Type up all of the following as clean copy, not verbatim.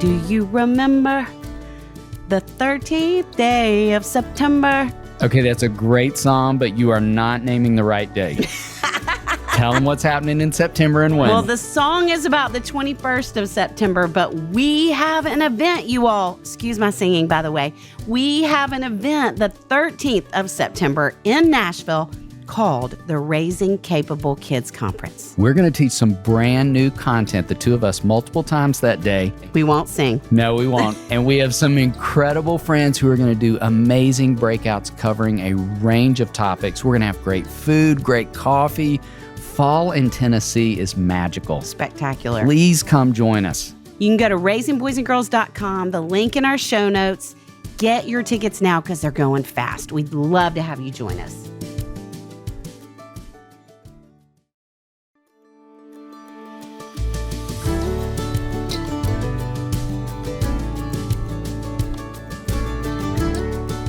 Do you remember the 13th day of September? Okay, that's a great song, but you are not naming the right date. Tell them what's happening in September and when. Well, the song is about the 21st of September, but we have an event, you all. Excuse my singing, by the way. We have an event the 13th of September in Nashville called the Raising Capable Kids Conference. We're going to teach some brand new content, the two of us, multiple times that day. We won't sing. No, we won't. And we have some incredible friends who are going to do amazing breakouts covering a range of topics. We're going to have great food, great coffee. Fall in Tennessee is magical. Spectacular. Please come join us. You can go to raisingboysandgirls.com, the link in our show notes. Get your tickets now because they're going fast. We'd love to have you join us.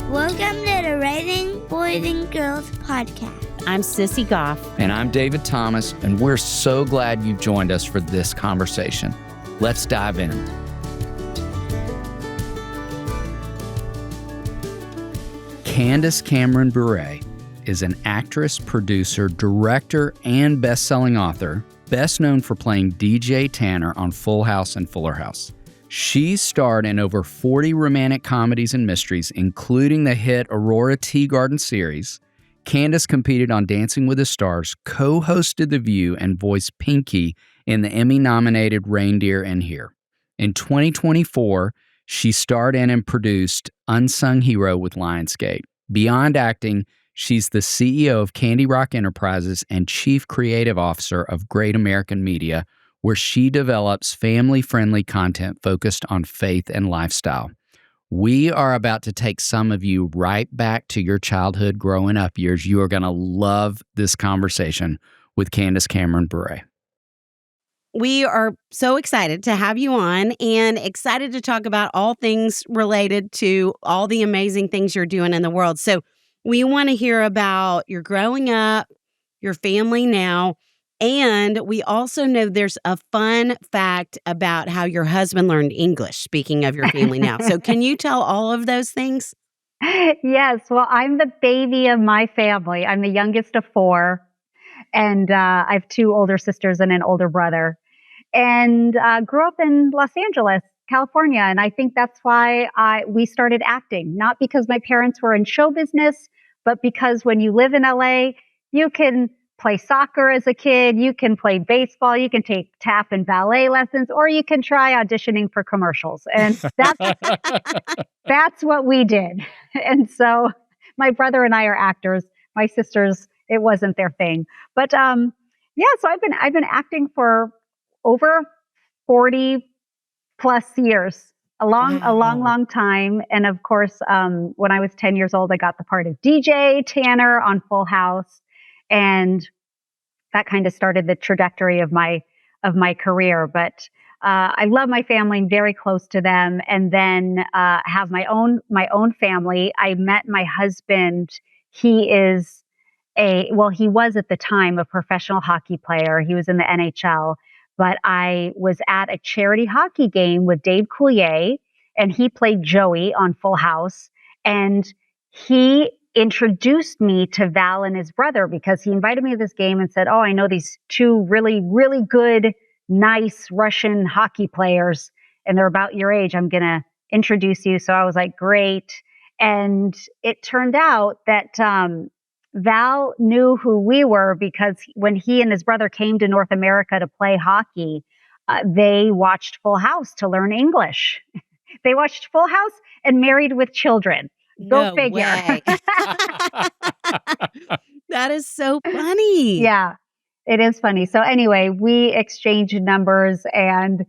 Welcome to the Raising Boys and Girls podcast. I'm Sissy Goff. And I'm David Thomas, and we're so glad you joined us for this conversation. Let's dive in. Candace Cameron Bure is an actress, producer, director, and best-selling author, best known for playing DJ Tanner on Full House and Fuller House. She starred in over 40 romantic comedies and mysteries, including the hit Aurora Teagarden series. Candace competed on Dancing with the Stars, co-hosted The View, and voiced Pinky in the Emmy-nominated Reindeer and Here. In 2024, she starred in and produced Unsung Hero with Lionsgate. Beyond acting, she's the CEO of Candy Rock Enterprises and Chief Creative Officer of Great American Media, where she develops family-friendly content focused on faith and lifestyle. We are about to take some of you right back to your childhood growing up years. You are going to love this conversation with Candace Cameron Bure. We are so excited to have you on and excited to talk about all things related to all the amazing things you're doing in the world. So we want to hear about your growing up, your family now, and we also know there's a fun fact about how your husband learned English, speaking of your family now. So can you tell all of those things? Yes. Well, I'm the baby of my family. I'm the youngest of four. And I have two older sisters and an older brother. And grew up in Los Angeles, California. And I think that's why we started acting. Not because my parents were in show business, but because when you live in LA, you can play soccer as a kid, you can play baseball, you can take tap and ballet lessons, or you can try auditioning for commercials. And that's what we did. And so my brother and I are actors. My sisters, it wasn't their thing. But so I've been acting for over 40 plus years, a long time. And of course, when I was 10 years old, I got the part of DJ Tanner on Full House. And that kind of started the trajectory of my career. But I love my family, very close to them, and then have my own family. I met my husband. He was at the time a professional hockey player. He was in the NHL. But I was at a charity hockey game with Dave Coulier, and he played Joey on Full House, and he introduced me to Val and his brother because he invited me to this game and said, "Oh, I know these two really, really good, nice Russian hockey players, and they're about your age. I'm going to introduce you." So I was like, great. And it turned out that Val knew who we were because when he and his brother came to North America to play hockey, they watched Full House to learn English. They watched Full House and Married with Children. Go figure. Way. That is so funny. Yeah, it is funny. So anyway, we exchanged numbers and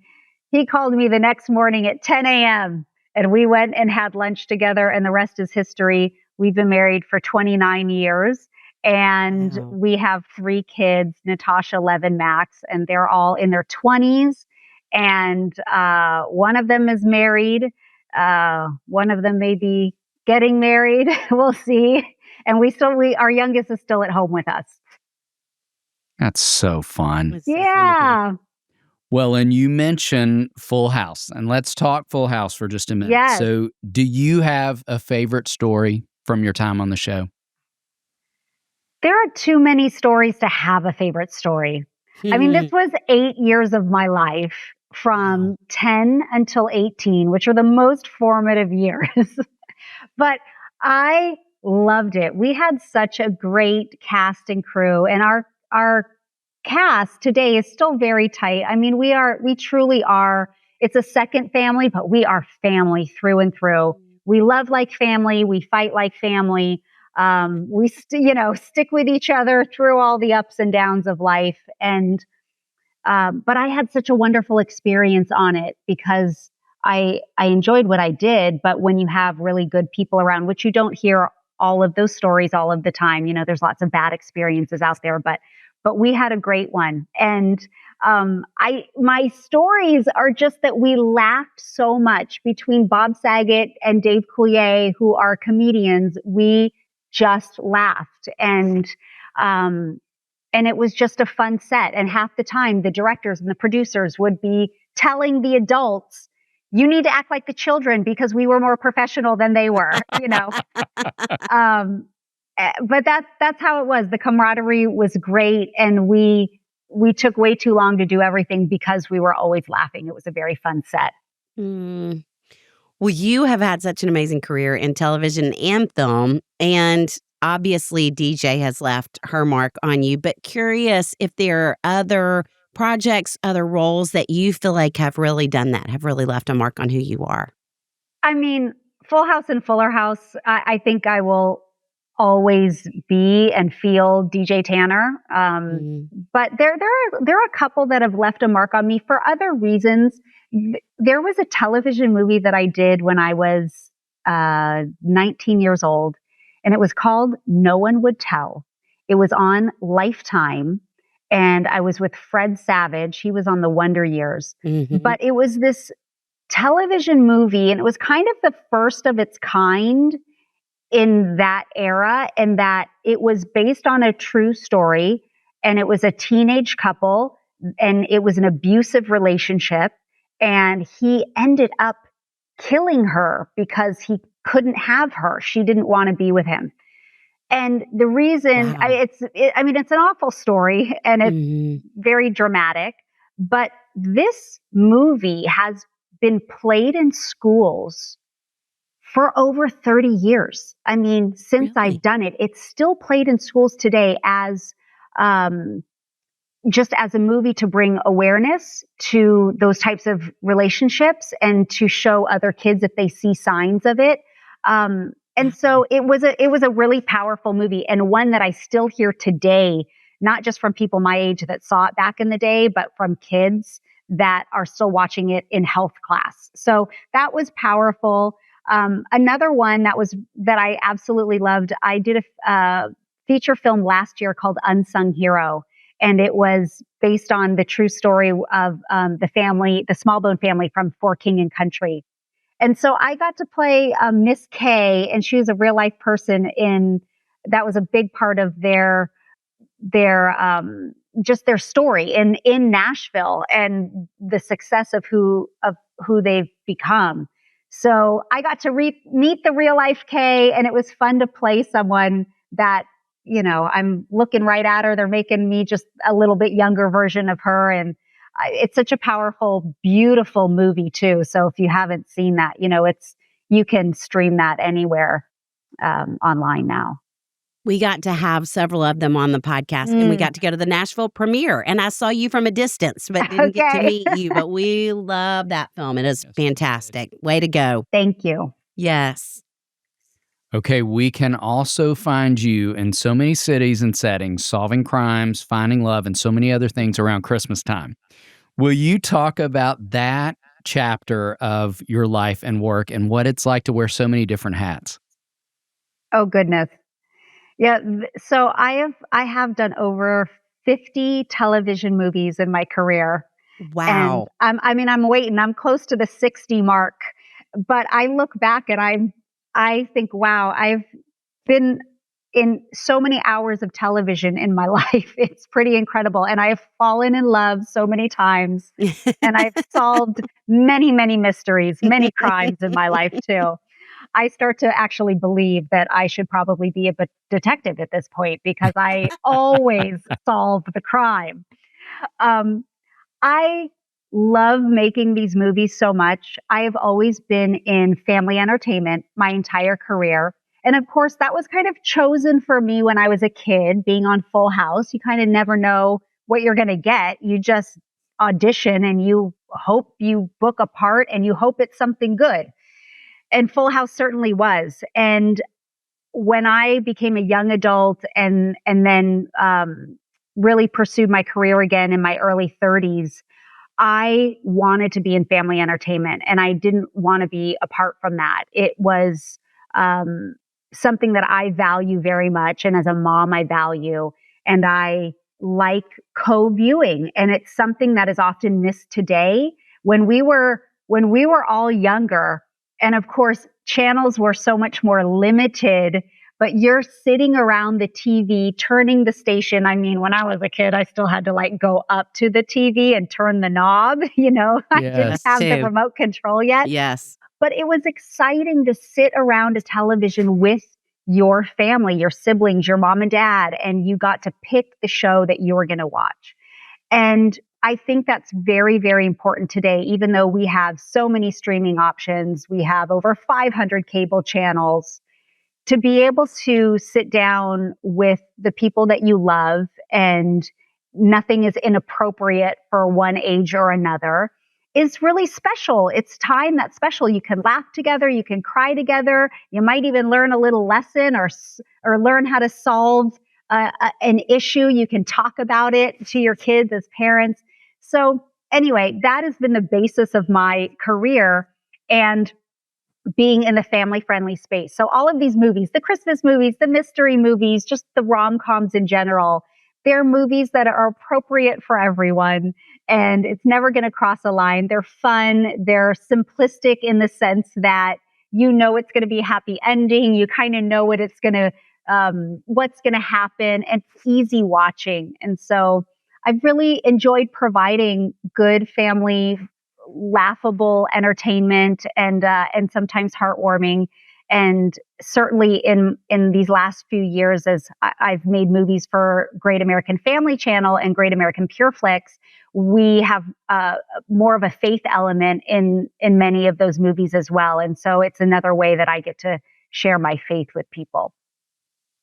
he called me the next morning at 10 a.m. and we went and had lunch together, and the rest is history. We've been married for 29 years and we have 3 kids, Natasha, 11, Max, and they're all in their 20s. And one of them is married. One of them may be getting married. We'll see. And our youngest is still at home with us. That's so fun. Yeah. Well, and you mentioned Full House, and let's talk Full House for just a minute. Yes. So, do you have a favorite story from your time on the show? There are too many stories to have a favorite story. I mean, this was 8 years of my life from 10 until 18, which are the most formative years. But I loved it. We had such a great cast and crew, and our cast today is still very tight. I mean, we truly are. It's a second family, but we are family through and through. We love like family. We fight like family. Stick with each other through all the ups and downs of life. But I had such a wonderful experience on it because I enjoyed what I did. But when you have really good people around, which you don't hear all of those stories all of the time, there's lots of bad experiences out there, but we had a great one. And my stories are just that we laughed so much between Bob Saget and Dave Coulier, who are comedians. We just laughed. And it was just a fun set. And half the time, the directors and the producers would be telling the adults, you need to act like the children because we were more professional than they were, But that's how it was. The camaraderie was great. And we took way too long to do everything because we were always laughing. It was a very fun set. Mm. Well, you have had such an amazing career in television and film, and obviously DJ has left her mark on you, but curious if there are other projects, other roles that you feel like have really done that, have really left a mark on who you are. I mean, Full House and Fuller House, I think I will always be and feel DJ Tanner. But there are a couple that have left a mark on me for other reasons. There was a television movie that I did when I was 19 years old, and it was called No One Would Tell. It was on Lifetime, and I was with Fred Savage. He was on The Wonder Years. Mm-hmm. But it was this television movie, and it was kind of the first of its kind in that era, and that it was based on a true story, and it was a teenage couple, and it was an abusive relationship, and he ended up killing her because he couldn't have her. She didn't want to be with him. And the reason, Wow. it's an awful story, and it's very dramatic, but this movie has been played in schools for over 30 years. I mean, since Really? I've done it, it's still played in schools today as just as a movie to bring awareness to those types of relationships and to show other kids if they see signs of it. And so it was a really powerful movie, and one that I still hear today, not just from people my age that saw it back in the day, but from kids that are still watching it in health class. So that was powerful. Another one that I absolutely loved, I did a feature film last year called Unsung Hero. And it was based on the true story of the Smallbone family from For King and Country. And so I got to play Miss Kay, and she was a real life person. That was a big part of their just their story in Nashville and the success of who they've become. So I got to meet the real life Kay, and it was fun to play someone that, I'm looking right at her. They're making me just a little bit younger version of her. And it's such a powerful, beautiful movie too. So if you haven't seen that, you can stream that anywhere online now. We got to have several of them on the podcast, and we got to go to the Nashville premiere. And I saw you from a distance, but didn't get to meet you. But we love that film. It is fantastic. Way to go. Thank you. Yes. Okay, we can also find you in so many cities and settings, solving crimes, finding love, and so many other things around Christmas time. Will you talk about that chapter of your life and work and what it's like to wear so many different hats? Oh, goodness. Yeah. So I have done over 50 television movies in my career. Wow. And I'm waiting. I'm close to the 60 mark. But I look back and I think, wow, I've been in so many hours of television in my life. It's pretty incredible. And I have fallen in love so many times. And I've solved many, many mysteries, many crimes in my life too. I start to actually believe that I should probably be a detective at this point because I always solve the crime. Um, I love making these movies so much. I have always been in family entertainment my entire career. And of course, that was kind of chosen for me when I was a kid, being on Full House. You kind of never know what you're going to get. You just audition and you hope you book a part and you hope it's something good. And Full House certainly was. And when I became a young adult and then really pursued my career again in my early 30s, I wanted to be in family entertainment and I didn't want to be apart from that. It was something that I value very much. And as a mom, I value and I like co-viewing. And it's something that is often missed today. When we were all younger, and of course, channels were so much more limited, but you're sitting around the TV, turning the station. I mean, when I was a kid, I still had to like go up to the TV and turn the knob, I didn't have the remote control yet. Yes. But it was exciting to sit around a television with your family, your siblings, your mom and dad, and you got to pick the show that you were going to watch. And I think that's very, very important today, even though we have so many streaming options. We have over 500 cable channels. To be able to sit down with the people that you love and nothing is inappropriate for one age or another is really special. It's time that's special. You can laugh together. You can cry together. You might even learn a little lesson or learn how to solve an issue. You can talk about it to your kids as parents. So anyway, that has been the basis of my career and being in the family-friendly space. So all of these movies, the Christmas movies, the mystery movies, just the rom-coms in general, they're movies that are appropriate for everyone. And it's never going to cross a line. They're fun. They're simplistic in the sense that it's going to be a happy ending. You kind of know what's going to happen, and it's easy watching. And so I've really enjoyed providing good family, laughable entertainment and sometimes heartwarming. And certainly in these last few years, as I've made movies for Great American Family Channel and Great American Pure Flix, we have more of a faith element in many of those movies as well. And so it's another way that I get to share my faith with people.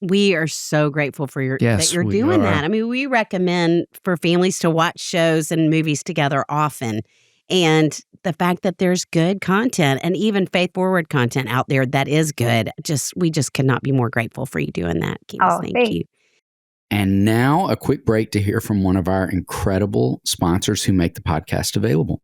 We are so grateful for that you're doing that. I mean, we recommend for families to watch shows and movies together often. And the fact that there's good content and even faith-forward content out there that is good, we just could not be more grateful for you doing that, Candace. Thank you. And now a quick break to hear from one of our incredible sponsors who make the podcast available.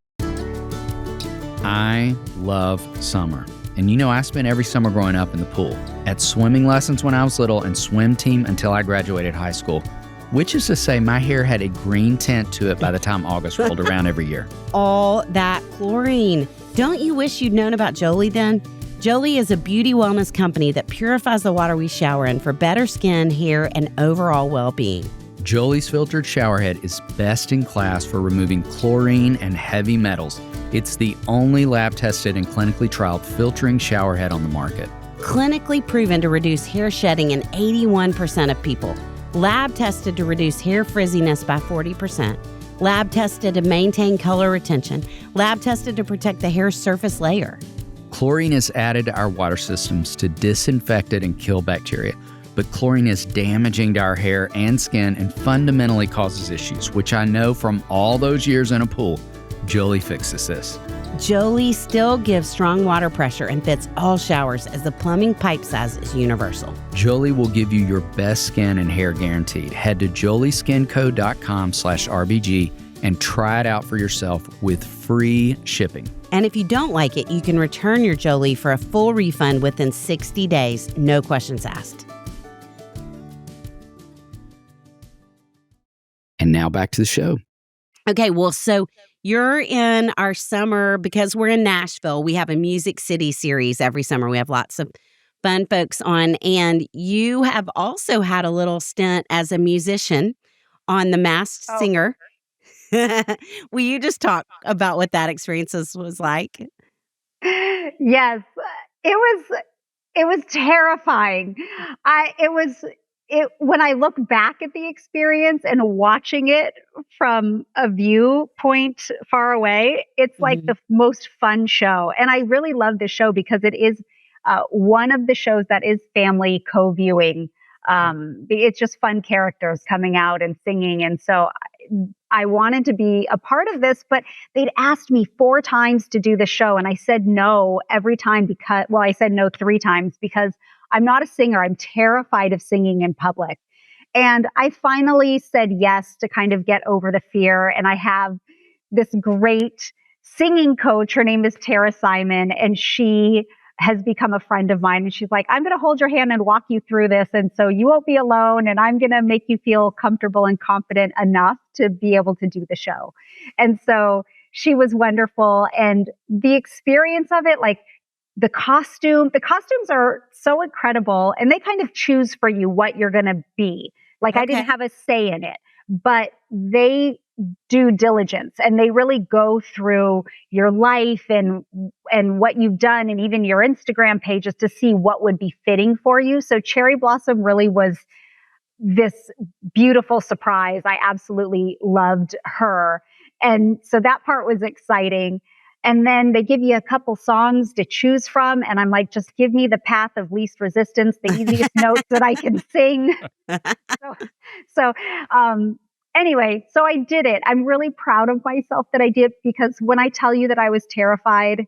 I love summer. And I spent every summer growing up in the pool, at swimming lessons when I was little, and swim team until I graduated high school. Which is to say, my hair had a green tint to it by the time August rolled around every year. All that chlorine. Don't you wish you'd known about Jolie then? Jolie is a beauty wellness company that purifies the water we shower in for better skin, hair, and overall well-being. Jolie's filtered showerhead is best in class for removing chlorine and heavy metals. It's the only lab-tested and clinically trialed filtering showerhead on the market. Clinically proven to reduce hair shedding in 81% of people. Lab tested to reduce hair frizziness by 40%. Lab tested to maintain color retention. Lab tested to protect the hair's surface layer. Chlorine is added to our water systems to disinfect it and kill bacteria. But chlorine is damaging to our hair and skin and fundamentally causes issues, which I know from all those years in a pool. Jolie fixes this. Jolie still gives strong water pressure and fits all showers as the plumbing pipe size is universal. Jolie will give you your best skin and hair guaranteed. Head to jolieskinco.com/RBG and try it out for yourself with free shipping. And if you don't like it, you can return your Jolie for a full refund within 60 days, no questions asked. And now back to the show. Okay, well, so you're in our summer, because we're in Nashville, we have a Music City series every summer. We have lots of fun folks on. And you have also had a little stint as a musician on The Masked Oh, Singer. Will you just talk about what that experience was like? yes, it was it was terrifying. I it was it when I look back at the experience and watching it from a viewpoint far away, it's like Mhm. the most fun show. And I really love this show because it is one of the shows that is family co-viewing. It's just fun characters coming out and singing, and so I wanted to be a part of this, but they'd asked me 4 times to do the show, and I said no every time I said no 3 times because I'm not a singer. I'm terrified of singing in public. And I finally said yes to kind of get over the fear. And I have this great singing coach. Her name is Tara Simon, and she has become a friend of mine. And she's like, I'm going to hold your hand and walk you through this. And so you won't be alone. And I'm going to make you feel comfortable and confident enough to be able to do the show. And so she was wonderful. And the experience of it, like the costumes are so incredible, and they kind of choose for you what you're going to be. Like I didn't Okay. have a say in it, but they do diligence and they really go through your life and what you've done and even your Instagram pages to see what would be fitting for you. So Cherry Blossom really was this beautiful surprise. I absolutely loved her. And so that part was exciting. And then they give you a couple songs to choose from. And I'm like, just give me the path of least resistance, the easiest notes that I can sing. So, so anyway, so I did it. I'm really proud of myself that I did, because when I tell you that I was terrified,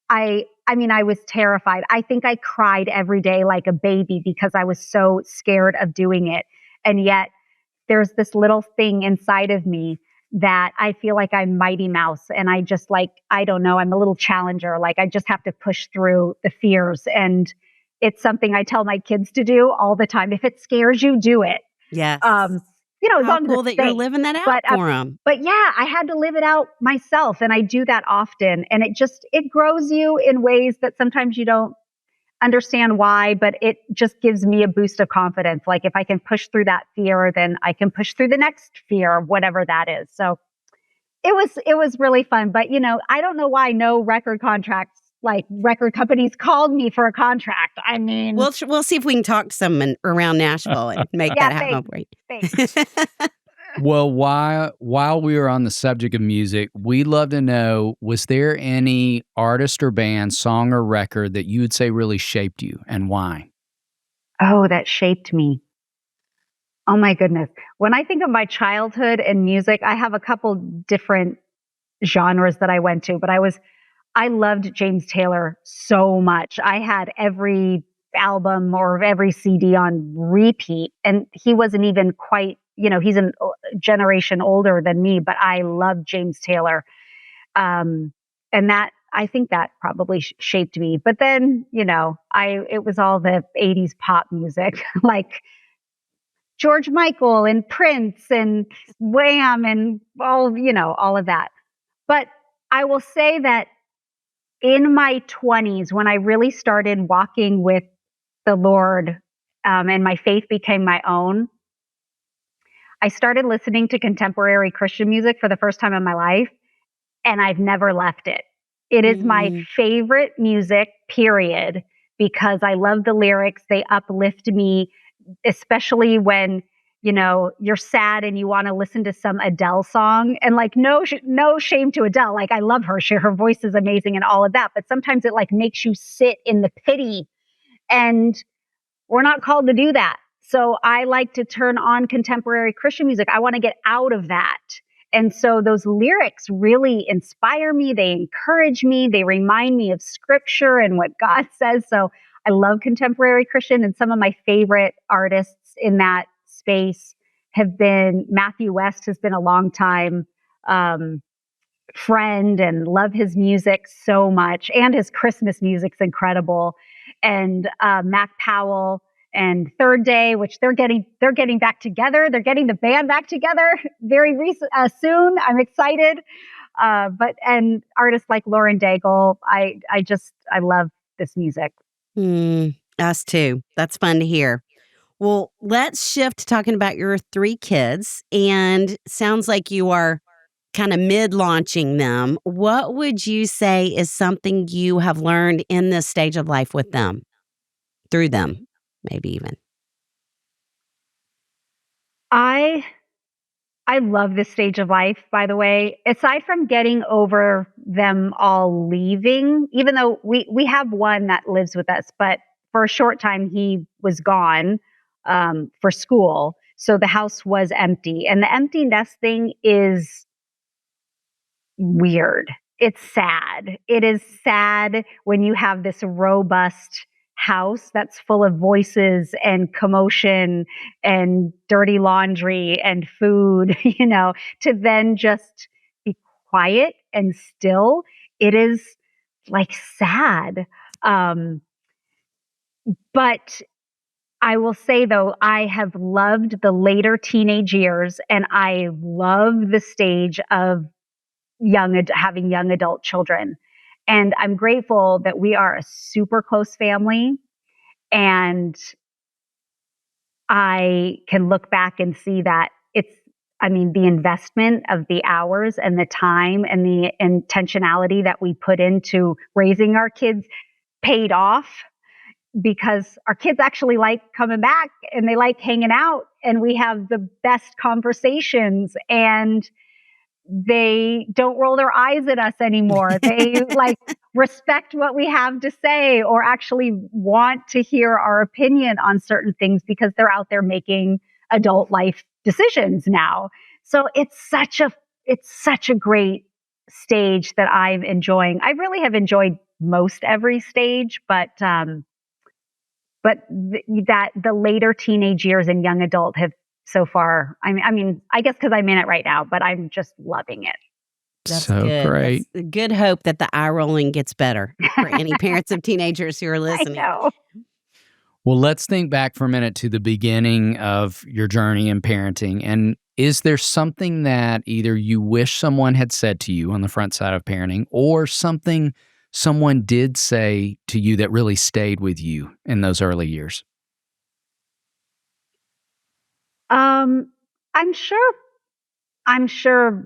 I mean, I was terrified. I think I cried every day like a baby because I was so scared of doing it. And yet there's this little thing inside of me that I feel like I'm Mighty Mouse. And I just like, I don't know, I'm a little challenger. Like I just have to push through the fears. And it's something I tell my kids to do all the time. If it scares you, do it. Yes. Um, as How long as cool it's that you're safe. living that out But for them. but yeah, I had to live it out myself, and I do that often. And it grows you in ways that sometimes you don't understand why, but it just gives me a boost of confidence. Like if I can push through that fear, then I can push through the next fear, whatever that is. So it was really fun. But I don't know why no record contracts, like record companies, called me for a contract. I mean, We'll see if we can talk some around Nashville and make yeah, that happen thanks. for you. Well, while we were on the subject of music, we'd love to know, was there any artist or band, song or record that you would say really shaped you, and why? Oh, that shaped me. Oh my goodness. When I think of my childhood and music, I have a couple different genres that I went to, but I loved James Taylor so much. I had every album or every CD on repeat, and he wasn't even quite, he's a generation older than me, but I love James Taylor. And that, I think that probably shaped me. But then, it was all the 80s pop music, like George Michael and Prince and Wham and all of that. But I will say that in my 20s, when I really started walking with the Lord, and my faith became my own, I started listening to contemporary Christian music for the first time in my life, and I've never left it. It is my Mm. favorite music, period, because I love the lyrics. They uplift me, especially when you're sad and you want to listen to some Adele song. And like no shame to Adele, like I love her. Her voice is amazing and all of that. But sometimes it like makes you sit in the pity, and we're not called to do that. So I like to turn on contemporary Christian music. I want to get out of that. And so those lyrics really inspire me. They encourage me. They remind me of scripture and what God says. So I love contemporary Christian, and some of my favorite artists in that space have been Matthew West, has been a long time friend, and love his music so much. And his Christmas music's incredible. And Mac Powell and Third Day, which they're getting back together. They're getting the band back together very soon. I'm excited. And artists like Lauren Daigle, I love this music. Hmm. Us too. That's fun to hear. Well, let's shift to talking about your 3 kids, and sounds like you are kinda mid-launching them. What would you say is something you have learned in this stage of life with them? Through them, maybe even. I I love this stage of life, by the way. Aside from getting over them all leaving, even though we have one that lives with us, but for a short time he was gone for school, so the house was empty. And the empty nest thing is weird. It's sad. It is sad when you have this robust house that's full of voices and commotion and dirty laundry and food, to then just be quiet and still. It is like sad. Um, but I will say though, I have loved the later teenage years and I love the stage of having young adult children. And I'm grateful that we are a super close family. And I can look back and see that the investment of the hours and the time and the intentionality that we put into raising our kids paid off because our kids actually like coming back and they like hanging out and we have the best conversations and they don't roll their eyes at us anymore. They like respect what we have to say or actually want to hear our opinion on certain things because they're out there making adult life decisions now. So it's such a great stage that I'm enjoying. I really have enjoyed most every stage, but that the later teenage years and young adult have so far, I guess because I'm in it right now, but I'm just loving it. That's So good. great. That's a good hope that the eye rolling gets better for any parents of teenagers who are I listening. know. Well, let's think back for a minute to the beginning of your journey in parenting. And is there something that either you wish someone had said to you on the front side of parenting or something someone did say to you that really stayed with you in those early years? Um, I'm sure. I'm sure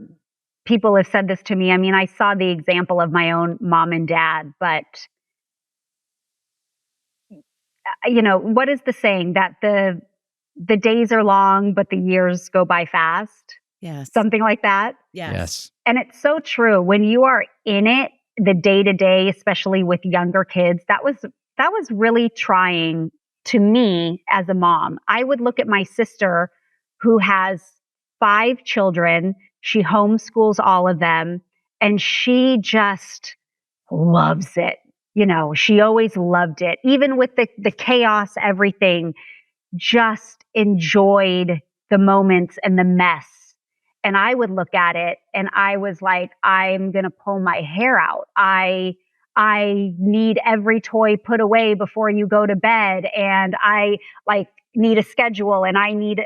people have said this to me. I mean, I saw the example of my own mom and dad, but what is the saying that the days are long, but the years go by fast? Yes. Something like that. Yes. And it's so true. When you are in it, the day to day, especially with younger kids, that was really trying to me as a mom. I would look at my sister who has 5 children. She homeschools all of them and she just loves it. She always loved it. Even with the chaos, everything, just enjoyed the moments and the mess. And I would look at it and I was like, I'm going to pull my hair out. I need every toy put away before you go to bed. And I like need a schedule and I need,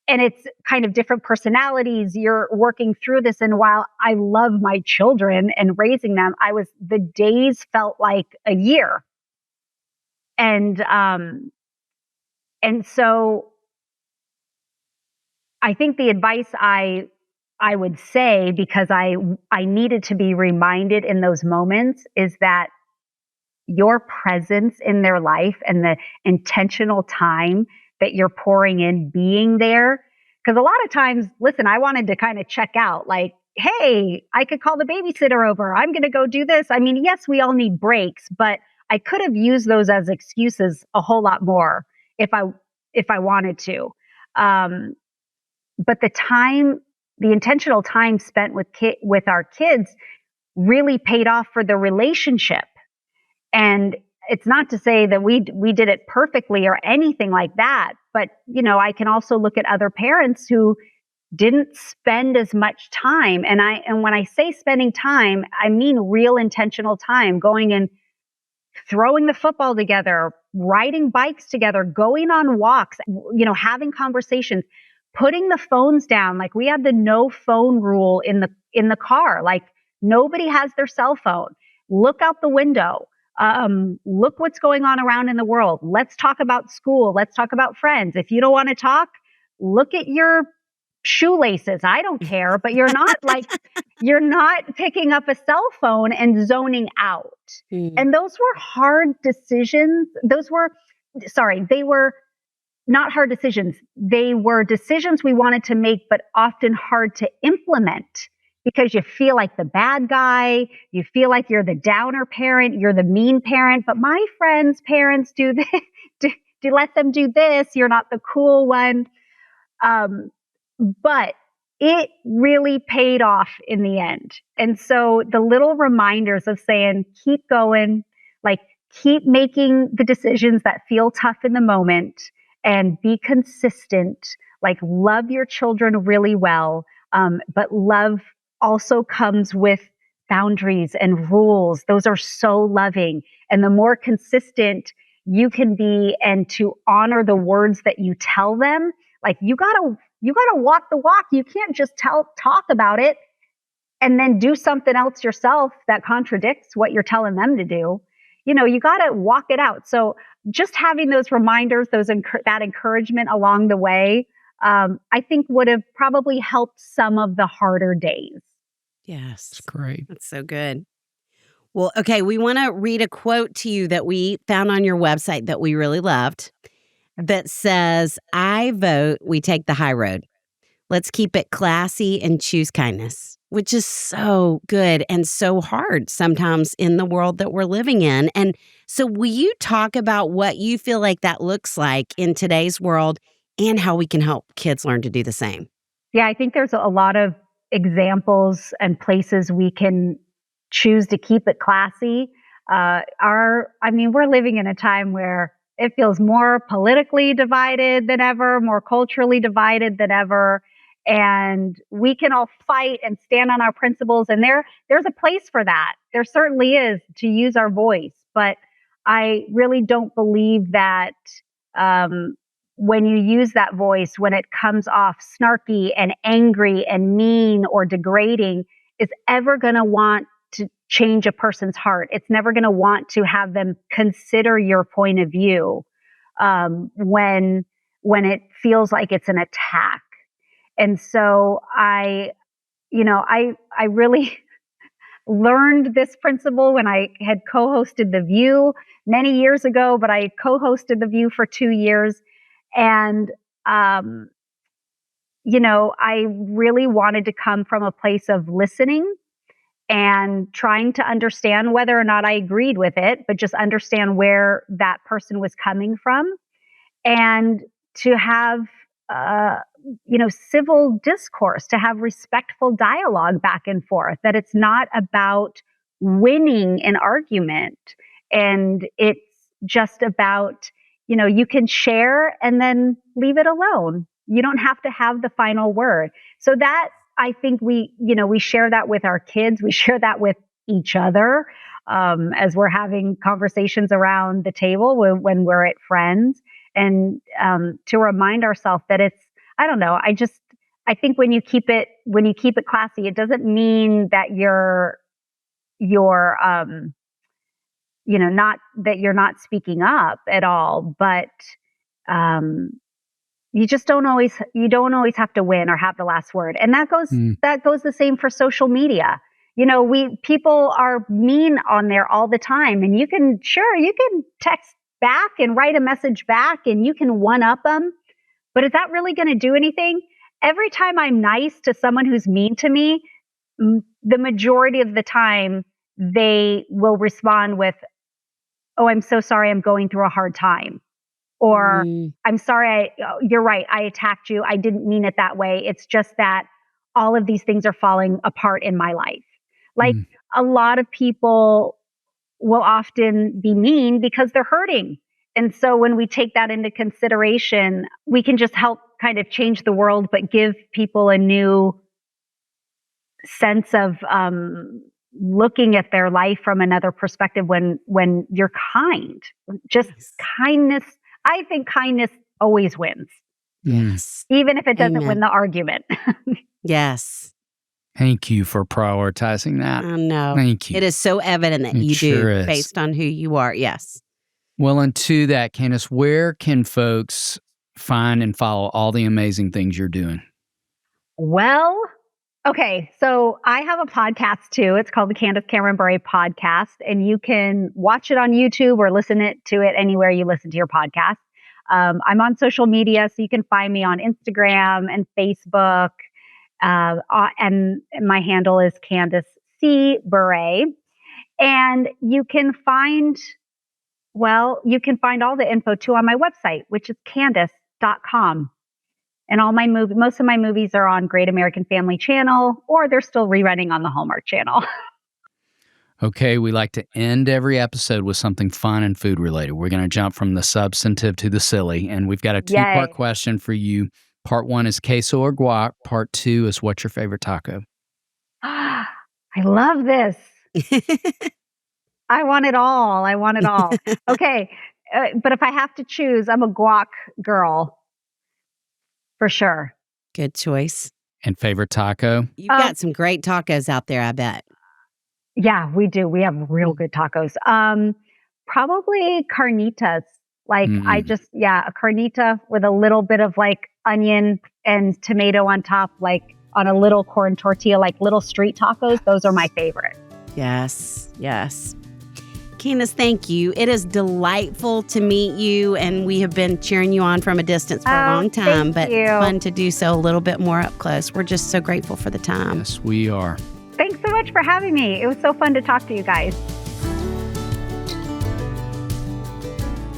and it's kind of different personalities. You're working through this. And while I love my children and raising them, the days felt like a year. And so I think the advice I would say, because I needed to be reminded in those moments, is that your presence in their life and the intentional time that you're pouring in being there. Because a lot of times, listen, I wanted to kind of check out like, hey, I could call the babysitter over. I'm going to go do this. I mean, yes, we all need breaks, but I could have used those as excuses a whole lot more if I wanted to. But the intentional time spent with our kids really paid off for the relationship. And it's not to say that we did it perfectly or anything like that, but I can also look at other parents who didn't spend as much time. And when I say spending time, I mean real intentional time, going and throwing the football together, riding bikes together, going on walks, having conversations, putting the phones down. Like we have the no phone rule in the car. Like nobody has their cell phone. Look out the window. Look what's going on around in the world. Let's talk about school. Let's talk about friends. If you don't want to talk, look at your shoelaces. I don't care, but you're not picking up a cell phone and zoning out. And those were hard decisions. They were not hard decisions. They were decisions we wanted to make, but often hard to implement because you feel like the bad guy. You feel like you're the downer parent. You're the mean parent. But my friends' parents do this. Do let them do this. You're not the cool one. But it really paid off in the end. And so the little reminders of saying, keep going, like keep making the decisions that feel tough in the moment and be consistent, like love your children really well. But love also comes with boundaries and rules. Those are so loving. And the more consistent you can be and to honor the words that you tell them, like you gotta walk the walk. You can't just talk about it and then do something else yourself that contradicts what you're telling them to do. You gotta walk it out. So just having those reminders, that encouragement along the way, I think would have probably helped some of the harder days. Yes. That's great. That's so good. Well, okay, we want to read a quote to you that we found on your website that we really loved that says, I vote we take the high road. Let's keep it classy and choose kindness, which is so good and so hard sometimes in the world that we're living in. And so will you talk about what you feel like that looks like in today's world and how we can help kids learn to do the same? Yeah, I think there's a lot of examples and places we can choose to keep it classy. We're living in a time where it feels more politically divided than ever, more culturally divided than ever. And we can all fight and stand on our principles. And there's a place for that. There certainly is, to use our voice. But I really don't believe that when you use that voice, when it comes off snarky and angry and mean or degrading, is ever going to want to change a person's heart. It's never going to want to have them consider your point of view when it feels like it's an attack. And so I really learned this principle when I had co-hosted The View many years ago, but I co-hosted The View for 2 years. And, I really wanted to come from a place of listening and trying to understand whether or not I agreed with it, but just understand where that person was coming from and to have, civil discourse, to have respectful dialogue back and forth, that it's not about winning an argument. And it's just about, you can share and then leave it alone. You don't have to have the final word. So that, I think we share that with our kids. We share that with each other as we're having conversations around the table when we're at friends. And to remind ourselves that it's, I don't know, I think when you keep it classy, it doesn't mean that you're not that you're not speaking up at all, but you don't always have to win or have the last word. And that goes the same for social media. People are mean on there all the time, and you can text back and write a message back and you can one up them. But is that really going to do anything? Every time I'm nice to someone who's mean to me, the majority of the time they will respond with, "Oh, I'm so sorry, I'm going through a hard time." Or, "I'm sorry, you're right, I attacked you. I didn't mean it that way. It's just that all of these things are falling apart in my life." Like a lot of people will often be mean because they're hurting. And so when we take that into consideration, we can just help kind of change the world, but give people a new sense of looking at their life from another perspective when you're kind. Just kindness. I think kindness always wins. Yes. Even if it doesn't win the argument. Yes. Thank you for prioritizing that. I know. Thank you. It is so evident that It you sure do is. based on who you are. Yes. Well, and to that, Candace, where can folks find and follow all the amazing things you're doing? Well, okay. So I have a podcast too. It's called the Candace Cameron Bure podcast, and you can watch it on YouTube or listen to it anywhere you listen to your podcast. I'm on social media, so you can find me on Instagram and Facebook. And my handle is Candace C. Bure. And you can find all the info too on my website, which is candace.com. And most of my movies are on Great American Family Channel, or they're still rerunning on the Hallmark Channel. Okay, we like to end every episode with something fun and food related. We're going to jump from the substantive to the silly, and we've got a two-part question for you. Part 1 is queso or guac. Part 2 is what's your favorite taco? I love this. I want it all. Okay, but if I have to choose, I'm a guac girl for sure. Good choice. And favorite taco? You've got some great tacos out there, I bet. Yeah, we do. We have real good tacos. Probably carnitas. Like a carnita with a little bit of like onion and tomato on top, like on a little corn tortilla, like little street tacos. Those are my favorite. Yes, yes. Candace, thank you. It is delightful to meet you, and we have been cheering you on from a distance for a long time, but fun to do so a little bit more up close. We're just so grateful for the time. Yes, we are. Thanks so much for having me. It was so fun to talk to you guys.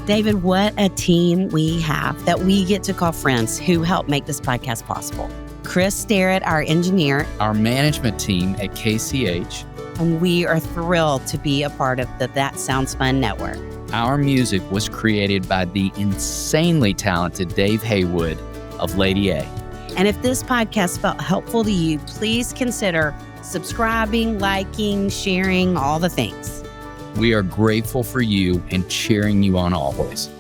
David, what a team we have that we get to call friends who help make this podcast possible. Chris Starrett, our engineer. Our management team at KCH. And we are thrilled to be a part of the That Sounds Fun network. Our music was created by the insanely talented Dave Haywood of Lady A. And if this podcast felt helpful to you, please consider subscribing, liking, sharing, all the things. We are grateful for you and cheering you on always.